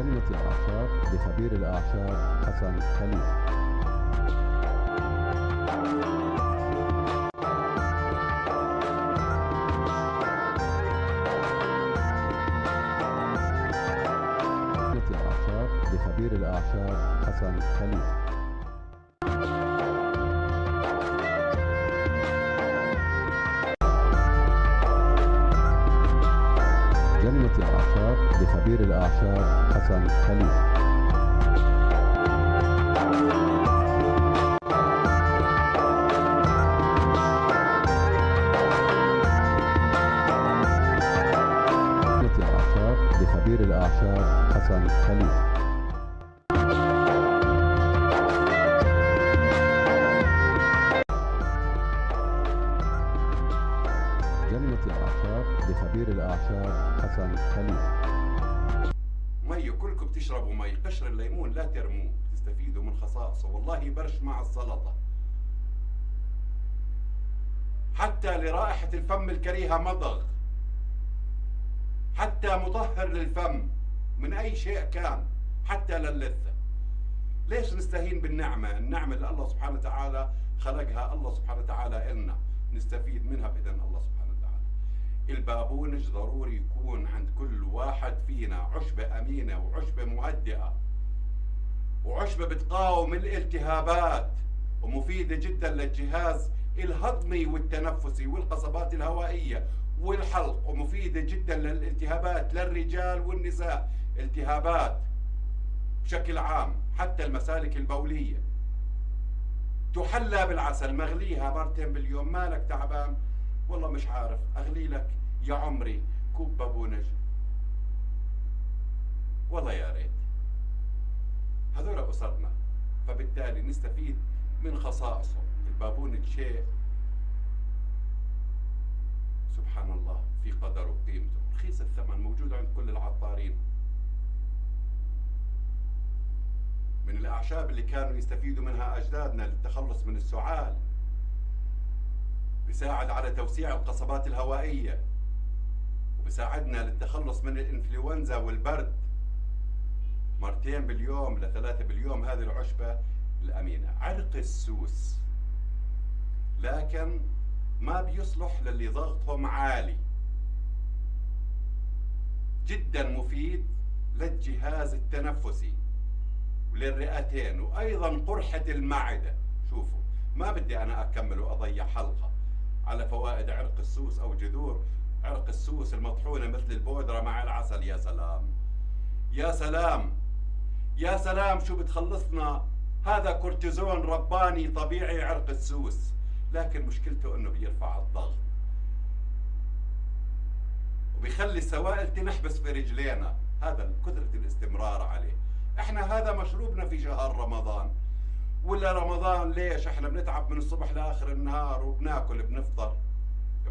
جنة الأعشاب لخبير الأعشاب حسن خليفة. جنة الأعشاب لخبير الأعشاب حسن خليفة. جنة الأعشاب لخبير الأعشاب حسن خليفة. جنة الأعشاب لخبير الأعشاب حسن خليفة. جنة الأعشاب لخبير الأعشاب حسن خليفة. مي كلكم بتشربوا مي، قشر الليمون لا ترموه، تستفيدوا من خصائصه، والله برش مع السلطة. حتى لرائحة الفم الكريهة مضغ، حتى مطهر للفم من أي شيء كان، حتى للذة. ليش نستهين بالنعمة؟ النعمة اللي الله سبحانه وتعالى خلقها الله سبحانه وتعالى إلنا، نستفيد منها بإذن الله سبحانه وتعالى. البابونج ضروري يكون عند كل واحد فينا عشبة أمينة وعشبة مهدئة وعشبة بتقاوم الالتهابات، ومفيدة جدا للجهاز الهضمي والتنفسي والقصبات الهوائية والحلق، ومفيدة جدا للالتهابات للرجال والنساء، التهابات بشكل عام، حتى المسالك البولية. تحلى بالعسل، مغليها مرتين باليوم. مالك تعبان؟ والله مش عارف، اغلي لك يا عمري كوب بابونج. والله يا ريت. هذول اسرنا، فبالتالي نستفيد من خصائصه. البابونج شيء سبحان الله في قدره وقيمته، رخيص الثمن، موجود عند كل العطارين. من الأعشاب اللي كانوا يستفيدوا منها أجدادنا للتخلص من السعال، بيساعد على توسيع القصبات الهوائية، وبيساعدنا للتخلص من الإنفلونزا والبرد. مرتين باليوم لثلاثة باليوم هذه العشبة الأمينة. عرق السوس لكن ما بيصلح للي ضغطهم عالي، جدا مفيد للجهاز التنفسي وللرئتين، وايضا قرحة المعدة. شوفوا، ما بدي انا اكمل واضيع حلقة على فوائد عرق السوس او جذور عرق السوس المطحونة مثل البودرة مع العسل. يا سلام يا سلام يا سلام، شو بتخلصنا. هذا كورتيزون رباني طبيعي عرق السوس، لكن مشكلته انه بيرفع الضغط وبيخلي السوائل تنحبس في رجلينا. هذا قدرة الاستمرار عليه. احنا هذا مشروبنا في شهر رمضان، ولا رمضان ليش احنا بنتعب من الصبح لاخر النهار وبناكل بنفطر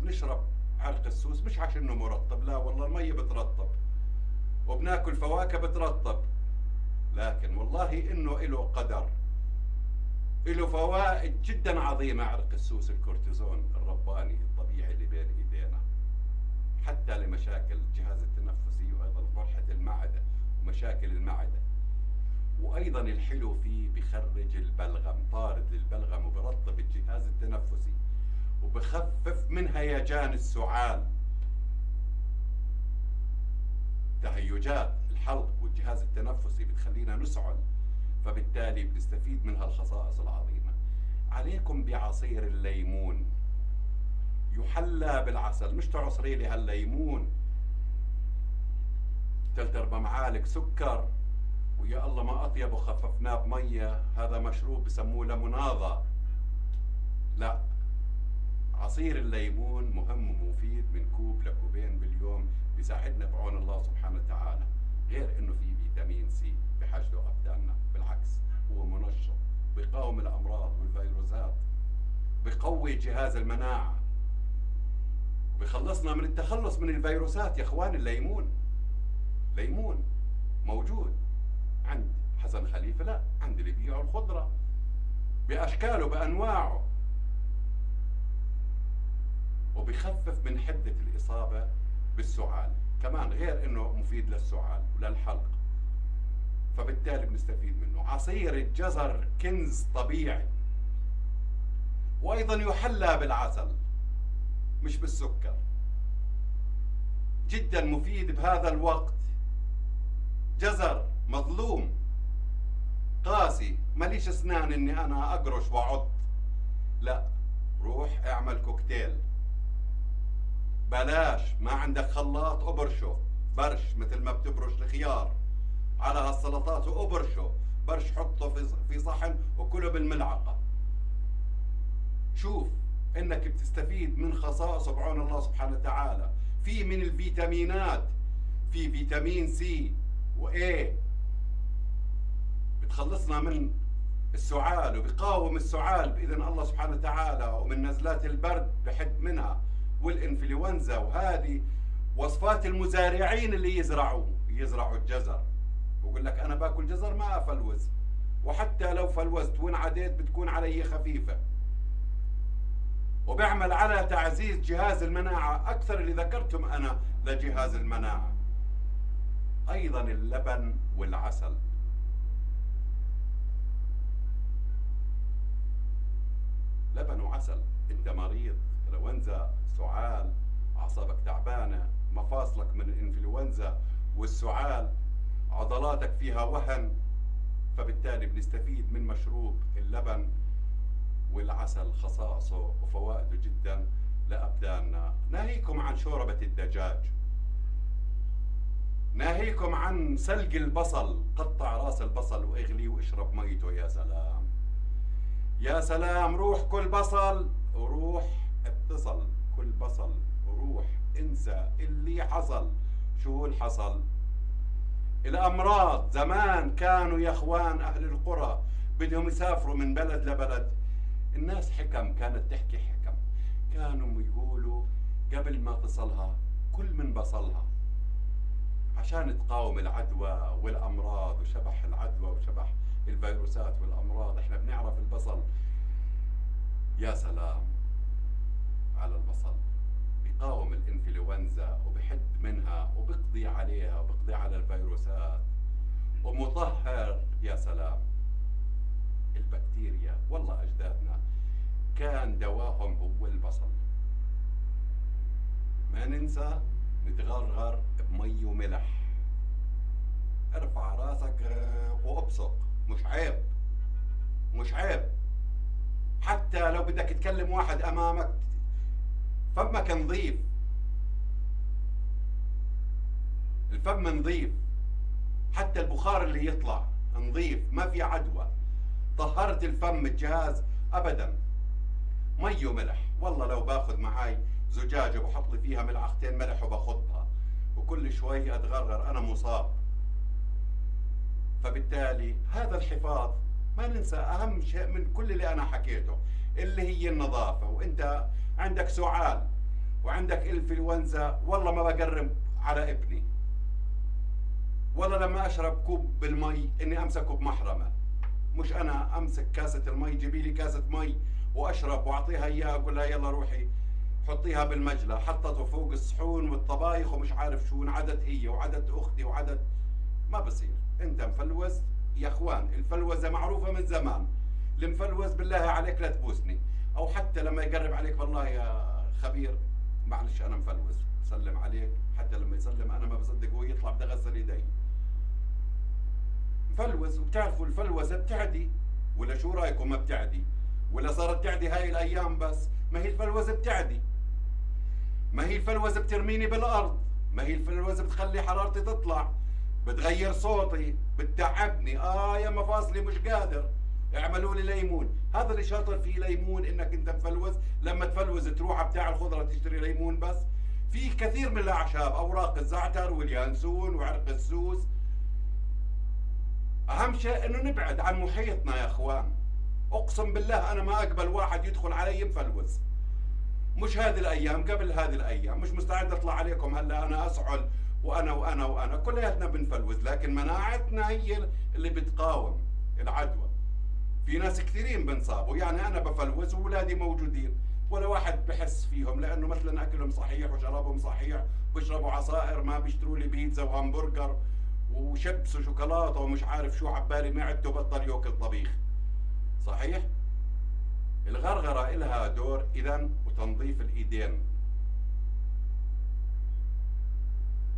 بنشرب عرق السوس، مش عشانه مرطب، لا والله المية بترطب وبناكل فواكه بترطب، لكن والله انه له قدر، له فوائد جدا عظيمة. عرق السوس الكورتيزون الرباني الطبيعي اللي بين ايدينا، حتى لمشاكل الجهاز التنفسي، وايضا قرحة المعدة ومشاكل المعدة. وايضا الحلو فيه بخرج البلغم، طارد للبلغم، وبرطب الجهاز التنفسي وبخفف من هيجان السعال. تهيجات الحلق والجهاز التنفسي بتخلينا نسعل، فبالتالي بنستفيد من هالخصائص العظيمة. عليكم بعصير الليمون، يحلى بالعسل، مش تعصري لي هالليمون 3/4 معالق سكر ويا الله ما اطيبه خففناه بميه، هذا مشروب بسموه ليموناضة. لا، عصير الليمون مهم ومفيد، من كوب لكوبين باليوم بيساعدنا بعون الله سبحانه وتعالى. غير انه فيه فيتامين سي بحاجته ابداننا، بالعكس هو منشط، بيقاوم الامراض والفيروسات، بقوي جهاز المناعة، بخلصنا من التخلص من الفيروسات. يا اخوان الليمون، ليمون موجود عند حسن خليفة، لا عند اللي بيبيعوا الخضرة بأشكاله بأنواعه، وبيخفف من حدة الإصابة بالسعال كمان، غير إنه مفيد للسعال وللحلق فبالتالي بنستفيد منه. عصير الجزر كنز طبيعي، وأيضا يحلى بالعسل مش بالسكر، جدا مفيد بهذا الوقت. جزر مظلوم قاسي، ماليش اسنان اني انا اقرش واعض، لا، روح اعمل كوكتيل، بلاش ما عندك خلاط ابرشه برش مثل ما بتبرش الخيار على هالسلطات، وابرشه برش، حطه في صحن وكله بالملعقة. شوف انك بتستفيد من خصائصه بعون الله سبحانه وتعالى. في من الفيتامينات، في فيتامين سي واي بتخلصنا من السعال وبيقاوم السعال بإذن الله سبحانه وتعالى، ومن نزلات البرد بحد منها والإنفلونزا. وهذه وصفات المزارعين اللي يزرعوا الجزر، ويقول لك أنا باكل جزر ما أفلوز، وحتى لو فلوزت وانعديت بتكون علي خفيفة، وبيعمل على تعزيز جهاز المناعة أكثر اللي ذكرتم أنا لجهاز المناعة. أيضا اللبن والعسل، لبن وعسل. انت مريض انفلونزا، سعال، اعصابك تعبانه، مفاصلك من الانفلونزا والسعال، عضلاتك فيها وهن، فبالتالي بنستفيد من مشروب اللبن والعسل، خصائصه وفوائده جدا لابداننا. ناهيكم عن شوربه الدجاج، ناهيكم عن سلق البصل، قطع راس البصل واغليه واشرب ميته. يا سلام يا سلام، روح كل بصل وروح اتصل، كل بصل وروح انسى اللي حصل. شو اللي حصل؟ الامراض زمان كانوا يا اخوان اهل القرى بدهم يسافروا من بلد لبلد، الناس حكم كانت تحكي حكم، كانوا يقولوا قبل ما تصلها كل من بصلها عشان تقاوم العدوى والامراض وشبح العدوى وشبح الفيروسات والامراض. احنا بنعرف البصل، يا سلام على البصل، بيقاوم الانفلونزا وبحد منها وبقضي عليها وبقضي على الفيروسات، ومطهر. يا سلام، البكتيريا. والله اجدادنا كان دواهم هو البصل. ما ننسى نتغرغر بمي وملح، ارفع راسك وابصق، مش عيب، مش عيب. حتى لو بدك تكلم واحد امامك فمك نظيف، الفم نظيف، حتى البخار اللي يطلع نظيف، ما في عدوى. طهرت الفم الجهاز ابدا. مي وملح. والله لو باخذ معاي زجاجه وبحط لي فيها ملعقتين ملح وباخذها وكل شوي اتغرغر، انا مصاب. فبالتالي هذا الحفاظ، ما ننسى اهم شيء من كل اللي انا حكيته اللي هي النظافه. وانت عندك سعال وعندك انفلونزا، والله ما بقرب على ابني، والله لما اشرب كوب بالمي اني امسكه بمحرمه، مش انا امسك كاسه المي، جيبي لي كاسه مي واشرب واعطيها اياها اقول لها يلا روحي حطيها بالمجلة، حطته فوق الصحون والطبايخ ومش عارف شو، انعدت هي وعدت اختي وعدت. ما بصير. انت مفلوز يا اخوان، الفلوزه معروفه من زمان. المفلوز بالله عليك لا تبوسني، او حتى لما يقرب عليك والله يا خبير معلش انا مفلوز، سلم عليك، حتى لما يسلم انا ما بصدق هو يطلع بدي اغسل ايدي. مفلوز. وبتعرفوا الفلوزه بتعدي، ولا شو رايكم؟ ما بتعدي ولا صارت تعدي هاي الايام؟ بس ما هي الفلوزه بتعدي، ما هي الفلوزه بترميني بالارض، ما هي الفلوزه بتخلي حرارتي تطلع، بتغير صوتي، بتتعبني. يا مفاصلي مش قادر، اعملوا لي ليمون. هذا اللي شاطر فيه ليمون، انك انت مفلوز لما تفلوز تروح على بتاع الخضره تشتري ليمون. بس في كثير من الاعشاب، اوراق الزعتر واليانسون وعرق السوس. اهم شيء انه نبعد عن محيطنا يا اخوان. اقسم بالله انا ما اقبل واحد يدخل علي مفلوز، مش هذه الايام، قبل هذه الايام. مش مستعد اطلع عليكم هلا انا اسعل وانا كلياتنا بنفلوز، لكن مناعتنا هي اللي بتقاوم العدوى. في ناس كثيرين بنصابوا، يعني انا بفلوز واولادي موجودين ولا واحد بحس فيهم، لانه مثلا اكلهم صحيح وشرابهم صحيح، بيشربوا عصائر، ما بيشتروا لي بيتزا وهمبرجر وشبس وشوكولاته ومش عارف شو عبالي معدته بطل ياكل طبيخ. صحيح؟ الغرغره إلها دور اذا، وتنظيف الايدين.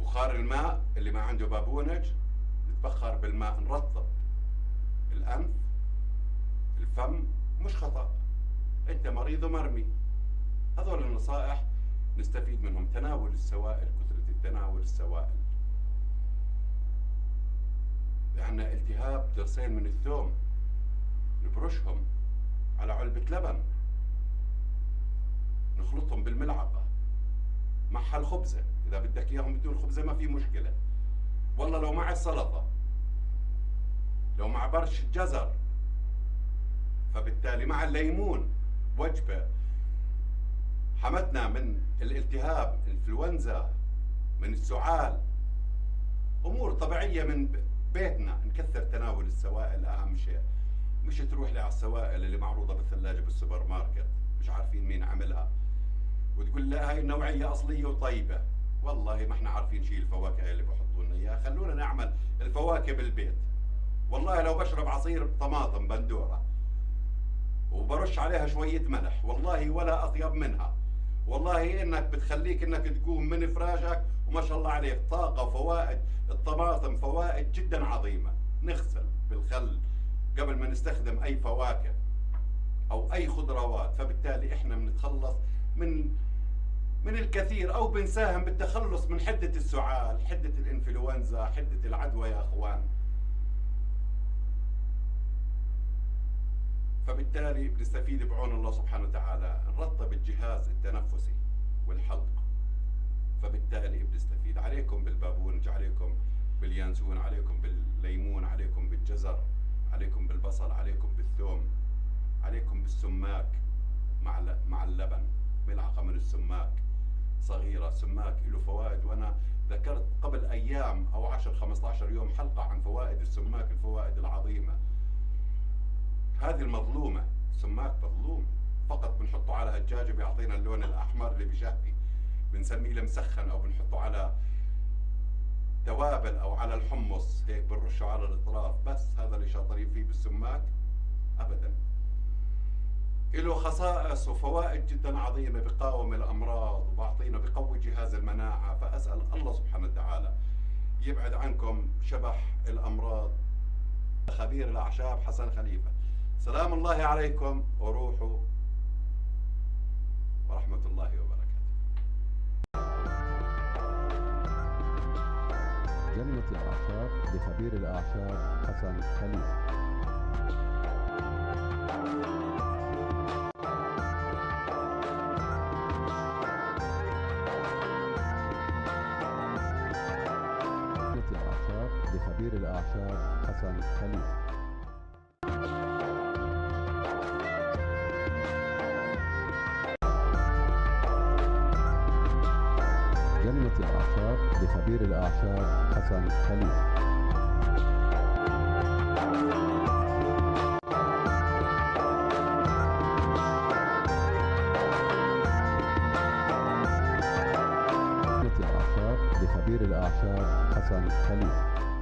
بخار الماء اللي ما عنده بابونج نتبخر بالماء، نرطب الانف الفم، مش خطأ، انت مريض ومرمي. هذول النصائح نستفيد منهم. تناول السوائل، كثرة التناول السوائل. عندنا التهاب ضرسين من الثوم، نبرشهم على علبة لبن، نخلطهم بالملعقة مع الخبزة، إذا بدك إياهم بدون خبزة ما في مشكلة، والله لو مع السلطة، لو مع برش جزر. فبالتالي مع الليمون وجبة حمتنا من الالتهاب، الانفلونزا، من السعال، امور طبيعيه من بيتنا. نكثر تناول السوائل، اهم شيء. مش تروح لي على السوائل اللي معروضه بالثلاجه بالسوبر ماركت مش عارفين مين عملها وتقول لا هاي النوعيه اصليه وطيبه. والله ما احنا عارفين شيء الفواكه اللي بحطوا لنا اياها. خلونا نعمل الفواكه بالبيت. والله لو بشرب عصير طماطم بندوره وبرش عليها شويه ملح، والله ولا اطيب منها. والله انك بتخليك انك تقوم من فراشك وما شاء الله عليك طاقه. فوائد الطماطم فوائد جدا عظيمه. نغسل بالخل قبل ما نستخدم اي فواكه او اي خضروات، فبالتالي احنا بنتخلص من الكثير، او بنساهم بالتخلص من حده السعال، حده الانفلونزا، حده العدوى يا اخوان. فبالتالي بنستفيد بعون الله سبحانه وتعالى. نرطب الجهاز التنفسي والحلق، فبالتالي بنستفيد. عليكم بالبابونج، عليكم باليانسون، عليكم بالليمون، عليكم بالجزر، عليكم بالبصل، عليكم بالثوم، عليكم بالسماك مع اللبن. ملعقة من السماك صغيرة. السماك له فوائد، وأنا ذكرت قبل أيام أو 10-15 يوم حلقة عن فوائد السماك، الفوائد العظيمة. هذه المظلومة، سماك مظلوم، فقط بنحطه على الدجاجة بيعطينا اللون الأحمر اللي بيشهي، بنسميه المسخن، أو بنحطه على توابل أو على الحمص هيك بنرشه على الأطراف. بس هذا اللي شاطرين فيه بالسماك؟ أبدا. له خصائص وفوائد جدا عظيمة، بقاوم الأمراض وبعطينا بقوي جهاز المناعة. فأسأل الله سبحانه وتعالى يبعد عنكم شبح الأمراض. خبير الأعشاب حسن خليفة. سلام الله عليكم وروحوا ورحمة الله وبركاته. جنة الأعشاب لخبير الأعشاب حسن خليفة. جنة الأعشاب لخبير الأعشاب حسن خليفة. جنة الأعشاب لخبير الأعشاب حسن خليفة. جنة الأعشاب لخبير الأعشاب حسن خليفة.